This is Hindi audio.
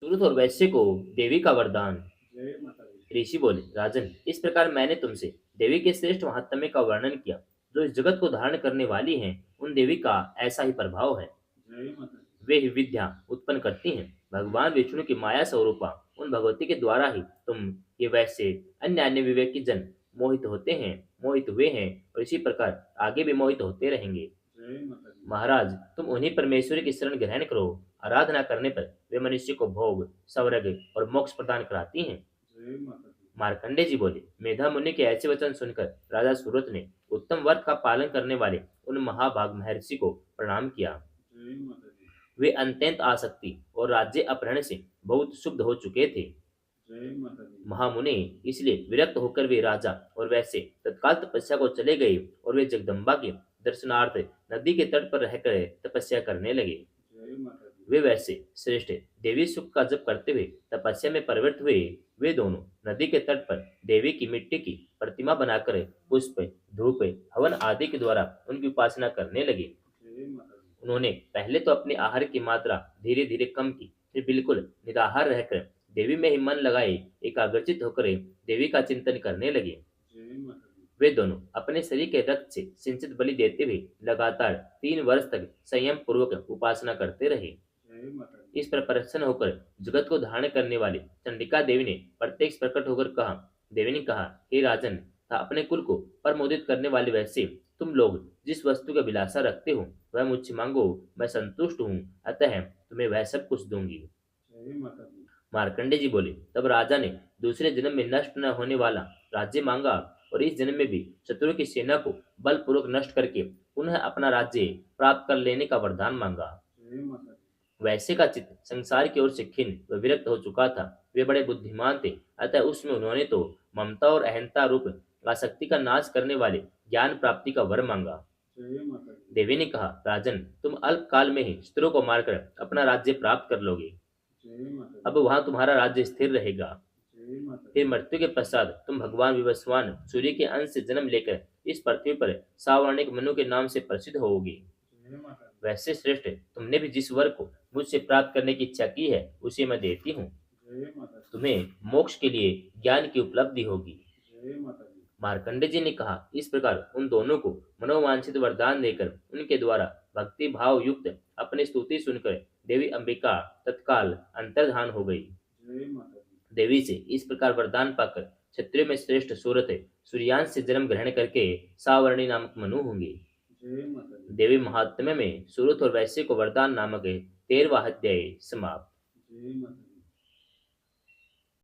सूरत और वैश्य को देवी का वरदान। जय माता दी। ऋषि बोले, राजन, इस प्रकार मैंने तुमसे देवी के श्रेष्ठ महात्म्य का वर्णन किया। जो इस जगत को धारण करने वाली हैं, उन देवी का ऐसा ही प्रभाव है। जय माता दी। वे ही विद्या उत्पन्न करती हैं। भगवान विष्णु की माया स्वरूपा उन भगवती के द्वारा ही तुम ये वैसे अन्य अन्य विवेक की जन मोहित होते हैं, मोहित हुए हैं, और इसी प्रकार आगे भी मोहित होते रहेंगे। जय माता दी। महाराज, तुम उन्हीं परमेश्वरी की शरण ग्रहण करो। आराधना करने पर वे मनुष्य को भोग, स्वर्ग और मोक्ष प्रदान कराती हैं। जय माता दी। मार्कंडे जी बोले, मेधा मुनि के ऐसे वचन सुनकर राजा सूरत ने उत्तम व्रत का पालन करने वाले उन महाभाग महर्षि को प्रणाम किया। जय माता दी। वे अत्यंत आसक्ति और राज्य अपहरण से बहुत शुद्ध हो चुके थे। जय माता दी। महामुनि इसलिए विरक्त होकर वे राजा और वैसे तत्काल तपस्या को चले गए और वे जगदम्बा के दर्शनार्थ नदी के तट पर रहकर तपस्या करने लगे। जय माता दी। वे वैसे श्रेष्ठ देवी सुख का जप करते हुए तपस्या में प्रवृत्त हुए। वे दोनों नदी के तट पर देवी की मिट्टी की प्रतिमा बनाकर पुष्प, धूप, हवन आदि के द्वारा उनकी उपासना करने लगे। जय माता दी। उन्होंने पहले तो अपने आहार की मात्रा धीरे धीरे कम की, फिर बिल्कुल निराहार रहकर देवी में ही मन लगाए एकाग्रचित होकर देवी का चिंतन करने लगे। जय माता दी। वे दोनों अपने शरीर के रक्त से सिंचित बलि देते हुए लगातार 3 वर्ष तक संयम पूर्वक उपासना करते रहे। जय माता दी। इस पर प्रसन्न होकर जगत को धारण करने वाली चंडिका देवी ने प्रत्यक्ष प्रकट होकर कहा। देवी ने कहा, हे राजन, तथा अपने कुल को परमोदित करने वाले वैसे तुम लोग जिस वस्तु का विलासा रखते हो वह मुझसे मांगो, मैं संतुष्ट हूँ, अतः तुम्हें वह सब कुछ दूंगी। जय माता दी। मार्कंडे जी बोले, तब राजा ने दूसरे जन्म में नष्ट न होने वाला राज्य मांगा और इस जन्म में भी शत्रु की सेना को बलपूर्वक नष्ट करके पुनः अपना राज्य प्राप्त कर लेने का वरदान मांगा। जय माता दी। वैश्य का चित्त संसार की ओर से खिन्न व विरक्त हो चुका था। वे बड़े बुद्धिमान थे, अतः उसमें उन्होंने तो ममता और अहंता रूप आसक्ति का नाश करने वाले ज्ञान प्राप्ति का वर मांगा। जय माता दी। देवी ने कहा, राजन, तुम अल्प काल में ही शत्रु को मारकर अपना राज्य प्राप्त कर लोगे। जय माता अब दी। वहां तुम्हारा राज्य स्थिर रहेगा। जय माता फिर दी। मृत्यु के पश्चात तुम भगवान विवस्वान सूर्य के अंश से जन्म लेकर इस पृथ्वी पर सावर्णिक मनु के नाम से प्रसिद्ध होोगे। जय माता दी। वैसे श्रेष्ठ, तुमने भी जिस वर को मुझसे प्राप्त करने की इच्छा की है उसे मैं देती हूँ। जय माता दी। तुम्हें मोक्ष के लिए ज्ञान की उपलब्धि होगी। जय माता दी। मार्कंडे जी ने कहा। इस प्रकार उन दोनों को मनोवांछित वरदान देकर उनके द्वारा भक्ति भाव युक्त अपनी स्तुति सुनकर देवी अंबिका तत्काल अंतर्धान हो गई। जय माता दी। देवी से इस प्रकार वरदान पाकर क्षत्रियो में श्रेष्ठ सूरत सूर्यांश से जन्म ग्रहण करके सावर्णी नामक मनु होंगे। जय माता दी। देवी महात्म्य में सूरत और वैश्य को वरदान नामक 13वां अध्याय समाप्त। जय माता दी।